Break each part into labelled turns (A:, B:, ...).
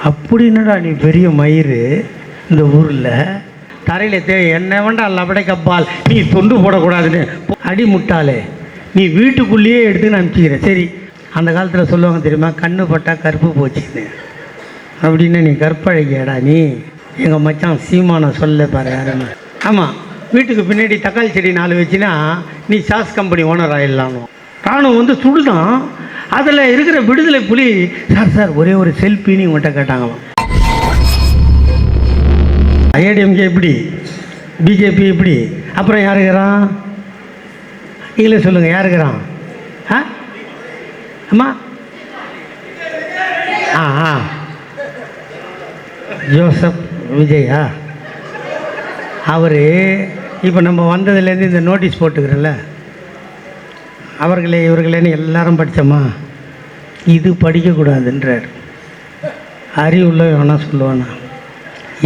A: அப்படின்னடா நீ பெரிய மயிறு இந்த ஊரில் தரையில் என்ன வேண்டா லபடை கப்பால் நீ தொண்டு போடக்கூடாதுன்னு அடி முட்டாளே, நீ வீட்டுக்குள்ளேயே எடுத்துன்னு அனுப்பிச்சிக்கிற. சரி, அந்த காலத்தில் சொல்லுவாங்க தெரியுமா, கண்ணு பட்டா கருப்பு போச்சுன்னு. அப்படின்னா நீ கற்பழகியடா நீ. எங்கள் மச்சான் சீமான சொல்ல பாரு யாருன்னு. ஆமாம், வீட்டுக்கு பின்னாடி தக்காளி செடி 4 வச்சுன்னா நீ சாஸ் கம்பெனி ஓனர் ஆகிடலாம். ராணுவம் வந்து சுடுதான், அதில் இருக்கிற விடுதலை புலி சார் ஒரே ஒரு செல்ஃபின்னு இவங்கள்ட்ட கேட்டாங்களாம். ஏடிஎம்கே எப்படி, பிஜேபி எப்படி, அப்புறம் யாருக்கிறான் நீங்களே சொல்லுங்கள், யாருக்கிறான்? ஆமா ஜோசப் விஜயா அவர் இப்போ நம்ம வந்ததுலேருந்து இந்த நோட்டீஸ் போட்டுக்கிறோம்ல, அவர்களே இவர்களேன்னு எல்லாரும் படித்தோமா, இது படிக்கக்கூடாதுன்றார். அறிவுள்ள வேணா சொல்லுவானா?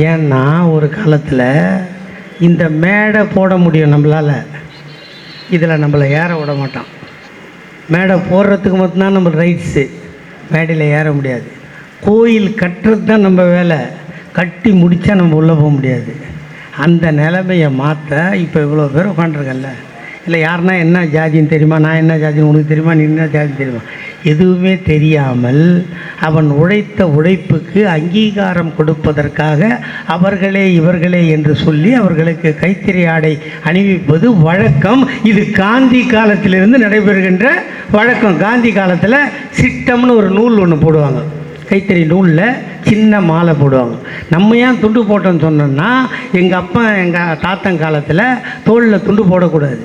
A: ஏன்னா ஒரு காலத்தில் இந்த மேடை போட முடியும் நம்மளால், இதில் நம்மளை ஏற விட மாட்டான். மேடை போடுறதுக்கு மட்டும்தான் நம்ம ரைட்ஸு, மேடையில் ஏற முடியாது. கோயில் கட்டுறது தான் நம்ம வேலை, கட்டி முடித்தா நம்ம உள்ளே போக முடியாது. அந்த நிலைமையை மாற்ற இப்போ இவ்வளோ பேர் உட்காண்ட்ருக்கல. இல்லை யாருன்னா என்ன ஜாதின்னு தெரியுமா, நான் என்ன ஜாதின்னு உனக்கு தெரியுமா, நீ என்ன ஜாதின்னு தெரியுமா, எதுவுமே தெரியாமல் அவன் உழைத்த உழைப்புக்கு அங்கீகாரம் கொடுப்பதற்காக அவர்களே இவர்களே என்று சொல்லி அவர்களுக்கு கைத்தறி ஆடை அணிவிப்பது வழக்கம். இது காந்தி காலத்திலிருந்து நடைபெறுகின்ற வழக்கம். காந்தி காலத்தில் சிட்டம்னு ஒரு நூல் ஒன்று போடுவாங்க, கைத்தறி நூலில் சின்ன மாலை போடுவாங்க. நம்ம ஏன் துண்டு போட்டோன்னு சொன்னோன்னா, எங்கள் அப்பா எங்கள் தாத்தன் காலத்தில் தோளில் துண்டு போடக்கூடாது.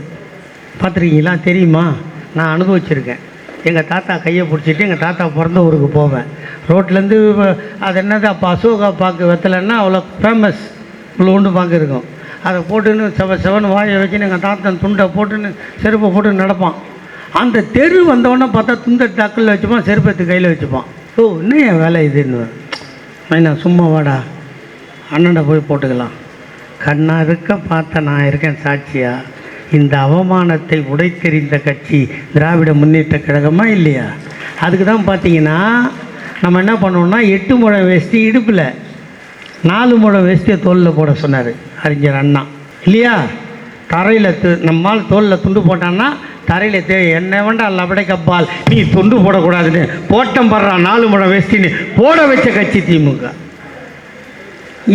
A: பார்த்துருக்கீங்களா, தெரியுமா? நான் அனுபவிச்சிருக்கேன். எங்கள் தாத்தா கையை பிடிச்சிட்டு எங்கள் தாத்தா பிறந்த ஊருக்கு போவேன். ரோட்லேருந்து அது என்னது அப்போ அசோகா பாக்கு வெத்தலைன்னா அவ்வளோ ஃபேமஸ், இவ்வளோண்டு பாக்கு இருக்கும். அதை போட்டுன்னு செவன் வாயை வச்சுன்னு எங்கள் தாத்தன் துண்டை போட்டுன்னு செருப்பை போட்டு நடப்பான். அந்த தெரு வந்தவொடனே பார்த்தா துண்டை டக்கில் வச்சுப்பான், செருப்பத்து கையில் வச்சுப்பான். ஓ, இன்னும் என் வேலை இதுன்னு. நான் சும்மா வாடா அண்ணனை போய் போட்டுக்கலாம். கண்ணா இருக்க பார்த்த நான் இருக்கேன் சாட்சியா. இந்த அவமானத்தை உடைத்தெறிந்த கட்சி திராவிட முன்னேற்ற கழகமா இல்லையா? அதுக்கு தான் பார்த்தீங்கன்னா நம்ம என்ன பண்ணோம்னா, 8 முழம் வேஷ்டி இடுப்பில், 4 முழம் வேஷ்டியை தோலில் போட சொன்னார் அறிஞர் அண்ணா, இல்லையா? தரையில் நம்மால் தோலில் துண்டு போட்டான்னா தரையில் என்ன வேண்டா லபடை கப்பால் நீ துண்டு போடக்கூடாதுன்னு போட்டம் படுறான் 4 முழம் வேஷ்டின்னு போட வச்ச கட்சி திமுக.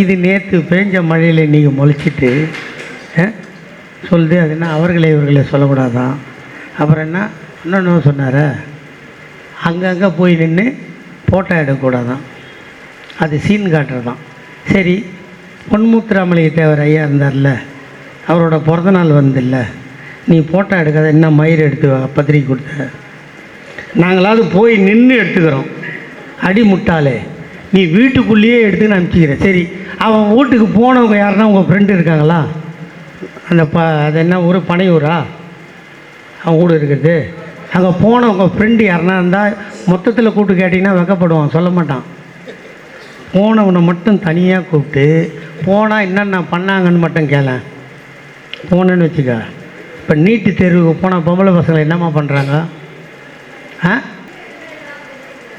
A: இது நேற்று பேஞ்ச மழையில் நீங்கள் முளைச்சிட்டு சொல்லுது. அது என்ன அவர்களே இவர்களே சொல்லக்கூடாதான். அப்புறம் என்ன இன்னொன்று சொன்னார், அங்கங்கே போய் நின்று ஃபோட்டோ எடுக்கக்கூடாதான், அது சீன் காட்டுறதான். சரி, பொன்முத்துராமலிங்க தேவர் ஐயா இருந்தார்ல, அவரோட பிறந்தநாள் வந்தில்ல, நீ ஃபோட்டோ எடுக்காத, என்ன மயிர் எடுத்து பத்திரிக்கை கொடுத்த, நாங்களாவது போய் நின்று எடுத்துக்கிறோம். அடி முட்டாளே, நீ வீட்டுக்குள்ளேயே எடுத்துன்னு அனுப்பிச்சிக்கிற. சரி, அவன் வீட்டுக்கு போனவங்க யாருன்னா உங்கள் ஃப்ரெண்டு இருக்காங்களா? அந்த அது என்ன ஊர், பனையூரா அவன் வீடு இருக்கிறது? அங்கே போனவங்க ஃப்ரெண்டு யாருன்னா இருந்தால் மொத்தத்தில் கூப்பிட்டு கேட்டிங்கன்னா வெக்கப்படுவான், சொல்ல மாட்டான். போனவனை மட்டும் தனியாக கூப்பிட்டு போனால் என்னென்ன பண்ணாங்கன்னு மட்டும் கேள. போனேன்னு வச்சுக்க, இப்போ நீட்டு தேர்வுக்கு போனால் பொம்பளை பசங்களை என்னம்மா பண்ணுறாங்க?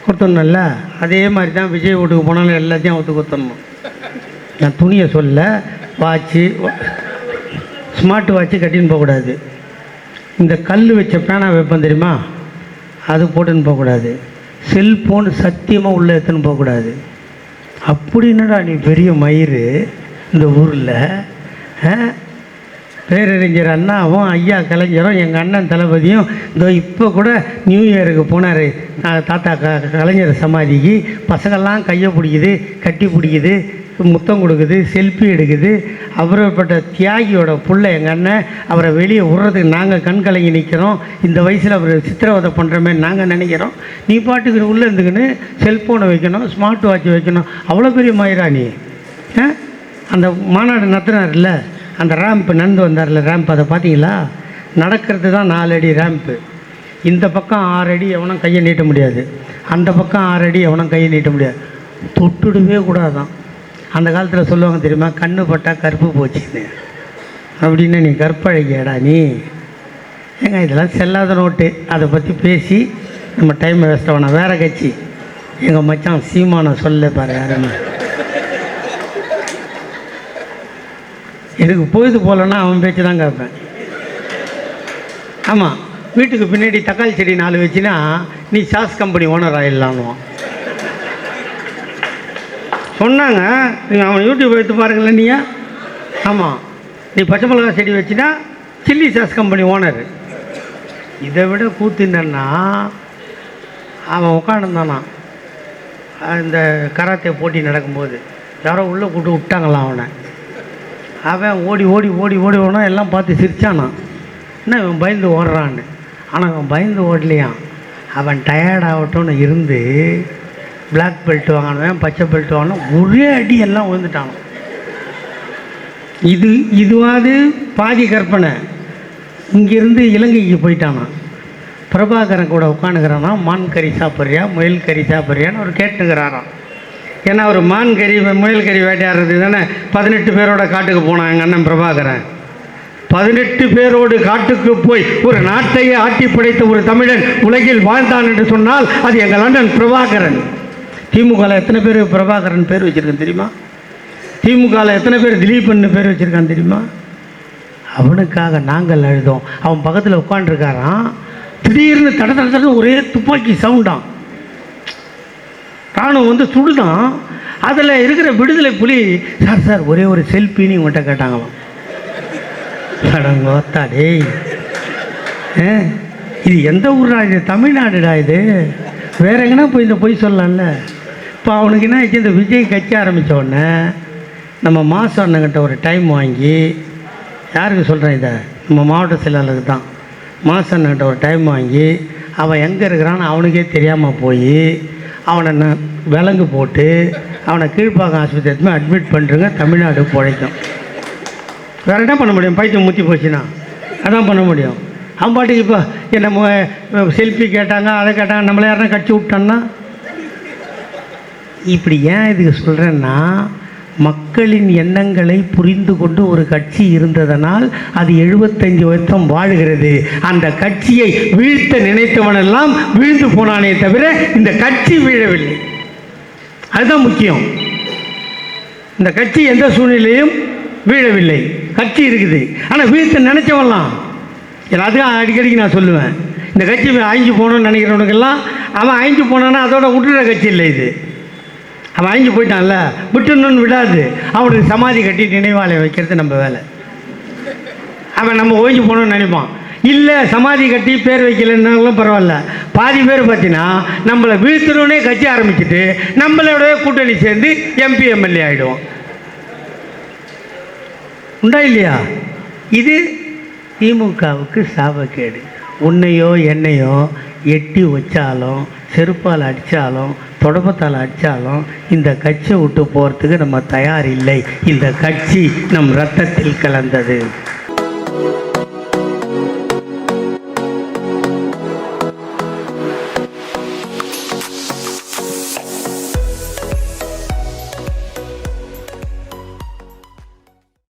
A: கொடுத்துடணும்ல. அதே மாதிரி தான் விஜய் வீட்டுக்கு போனாலும் எல்லாத்தையும் ஒத்து கொடுத்துடணும். நான் துணியை சொல்ல, வாட்சு ஸ்மார்ட் வாட்சு கட்டின்னு போகக்கூடாது. இந்த கல் வச்ச பேனா வைப்பேன் தெரியுமா, அது போட்டுன்னு போகக்கூடாது. செல்ஃபோன் சத்தியமாக உள்ளே எடுத்துன்னு போகக்கூடாது. அப்படின்னடா நீ பெரிய மயிறு இந்த ஊரில். பேரறிஞர் அண்ணாவும் ஐயா கலைஞரும் எங்கள் அண்ணன் தளபதியும் இதோ இப்போ கூட நியூ இயருக்கு போனார் தாத்தா கலைஞர் சமாதிக்கு. பசங்கள்லாம் கையை பிடிக்குது, கட்டி பிடிக்குது, முத்தம் கொடுக்குது, செல்ஃபி எடுக்குது. அவரப்பட்ட தியாகியோட புள்ள எங்கள் அண்ணன், அவரை வெளியே விடுறதுக்கு நாங்கள் கண் கலங்கி நிற்கிறோம். இந்த வயசில் அவர் சித்திரவதை பண்ணுறமே நாங்கள் நினைக்கிறோம். நீ பாட்டுக்கு உள்ளே இருந்துக்கின்னு செல்ஃபோனை வைக்கணும், ஸ்மார்ட் வாட்ச் வைக்கணும். அவ்வளோ பெரிய மயிரா நீ? அந்த மாநாடு நடத்துனார்ல, அந்த ரேம்ப்பு நடந்து வந்தார்ல ரேம்ப், அதை பார்த்தீங்களா? நடக்கிறது தான் 4 அடி ரேம்ப்பு. இந்த பக்கம் 6 அடி எவனும் கையை நீட்ட முடியாது, அந்த பக்கம் 6 அடி எவனும் கையை நீட்ட முடியாது. தொட்டுடவே கூடாதான். அந்த காலத்தில் சொல்லுவாங்க தெரியுமா, கண்ணு பட்டா கருப்பு போச்சுன்னு. அப்படின்னு நீ கற்பழகியடா நீ. ஏங்க இதெல்லாம் செல்லாத நோட்டு. அதை பற்றி பேசி நம்ம டைமை வேஸ்ட் பண்ண. வேறு கட்சி எங்கள் மச்சான் சீமானை சொல்ல பாரு யாருன்னு. எனக்கு பொழுது போகலன்னா அவன் பேச்சு தான் கேட்பேன். ஆமாம், வீட்டுக்கு பின்னாடி தக்காளி செடி 4 வச்சுன்னா நீ சாஸ் கம்பெனி ஓனர் ஆகிடலான்னுவான். சொன்னாங்க, நீங்கள் அவன் யூடியூப் எடுத்து பாருங்களேன் நீங்கள். ஆமாம், நீ பச்சை மிளகா செடி வச்சுன்னா சில்லி சாஸ் கம்பெனி ஓனர். இதை விட கூத்து என்னன்னா, அவன் உட்காந்துருந்தானா இந்த கராத்தே போட்டி நடக்கும்போது யாரோ உள்ளே கூட்டு விட்டாங்களாம் அவனை. அவன் ஓடி ஓடி ஓடி ஓடி ஓடனா எல்லாம் பார்த்து சிரிச்சானான். என்ன இவன் பயந்து ஓடுறான்னு. ஆனால் அவன் பயந்து ஓடலையான். அவன் டயர்டாகட்டும்னு இருந்து பிளாக் பெல்ட் வாங்கினவன் பச்சை பெல்ட் வாங்கினா ஒரே அடி எல்லாம் விழுந்துட்டானோ. இதுவாது பாதி கற்பனை. இங்கேருந்து இலங்கைக்கு போயிட்டானா. பிரபாகரன் கூட உட்காந்துக்கிறானா. மான் கறி சாப்பிட்றியா முயல் கறி சாப்பிட்றியான்னு அவர் கேட்டுக்கிறாராம். ஏன்னா அவர் மான் கறி முயல் கறி வேட்டையாடுறது தானே 18 பேரோட காட்டுக்கு போனான் எங்கள் அண்ணன் பிரபாகரன். 18 பேரோடு காட்டுக்கு போய் ஒரு நாட்டையே ஆட்டி படைத்த ஒரு தமிழன் உலகில் வாழ்ந்தான் என்று சொன்னால் அது எங்கள் அண்ணன் பிரபாகரன். திமுகவில் எத்தனை பேர் பிரபாகரன் பேர் வச்சுருக்கேன் தெரியுமா? திமுகவில் எத்தனை பேர் திலீபன் பேர் வச்சுருக்கான் தெரியுமா? அவனுக்காக நாங்கள் அழுதோம். அவன் பக்கத்தில் உட்காண்டிருக்காரான். திடீர்னு தட தட தட ஒரே துப்பாக்கி சவுண்டான். ராணுவம் வந்து சுடுதான். அதில் இருக்கிற விடுதலை புலி, சார் சார் ஒரே ஒரு செல்ஃபின்னு இவன்கிட்ட கேட்டாங்களாம். கடங்கோத்தா டேய், இது எந்த ஊர்டா? இது தமிழ்நாடுடா. இது வேற எங்கன்னா போய் இந்த பொய் சொல்லலாம்ல. இப்போ அவனுக்கு என்ன ஆச்சு, இந்த விஜய் கட்சி ஆரம்பித்த உடனே நம்ம மாசு அண்ணங்கிட்ட ஒரு டைம் வாங்கி, யாருக்கு சொல்கிறேன் இதை, நம்ம மாவட்ட செயலாளருக்கு தான். மாசு அண்ணங்கிட்ட ஒரு டைம் வாங்கி அவன் எங்கே இருக்கிறான்னு அவனுக்கே தெரியாமல் போய் அவனை விலங்கு போட்டு அவனை கீழ்ப்பாக்கம் ஆஸ்பத்திரி எடுத்து அட்மிட் பண்ணுறங்க. தமிழ்நாடு பிழைக்கும். வேறு என்ன பண்ண முடியும்? பைத்தியம் முத்தி போச்சுன்னா அதான் பண்ண முடியும். அவன் பாட்டுக்கு இப்போ என்ன செல்ஃபி கேட்டாங்க, அதை கேட்டாங்க, நம்மளை யாருன்னா கட்சி விட்டான்னா. இப்படி ஏன் இதுக்கு சொல்கிறேன்னா, மக்களின் எண்ணங்களை புரிந்து கொண்டு ஒரு கட்சி இருந்ததனால் அது 75 வருஷம் வாழ்கிறது. அந்த கட்சியை வீழ்த்த நினைத்தவனெல்லாம் வீழ்ந்து போனானே தவிர இந்த கட்சி வீழவில்லை. அதுதான் முக்கியம். இந்த கட்சி எந்த சூழ்நிலையும் வீழவில்லை. கட்சி இருக்குது. ஆனால் வீழ்த்த நினைச்சவன்லாம் எல்லாத்துக்கும் அடிக்கடிக்கு நான் சொல்லுவேன், இந்த கட்சி அழிஞ்சு போகணும்னு நினைக்கிறவனுக்கெல்லாம் அவன் அழிஞ்சு போனான்னா அதோட விட்டுற கட்சி இல்லை இது. அவன் அழிஞ்சு போயிட்டான்ல, விட்டுணுன்னு விடாது. அவனுக்கு சமாதி கட்டி நினைவாலயம் வைக்கிறது நம்ம வேலை. அவன் நம்ம ஓய்ஞ்சு போகணும்னு நினைப்பான். இல்லை சமாதி கட்டி பேர் வைக்கலன்னாலும் பரவாயில்ல. பாதி பேர் பார்த்தீங்கன்னா நம்மளை வீழ்த்தணுன்னே கட்சி ஆரம்பிச்சுட்டு நம்மளோட கூட்டணி சேர்ந்து MP MLA ஆகிடுவோம். உண்டா இல்லையா? இது திமுகவுக்கு சாபக்கேடு. உன்னையோ என்னையோ எட்டி வச்சாலும் செருப்பால் அடித்தாலும் தொடப்பத்தால் அடித்தாலும் இந்த கட்சியை விட்டு போகிறதுக்கு நம்ம தயார் இல்லை. இந்த கட்சி நம் இரத்தத்தில் கலந்தது.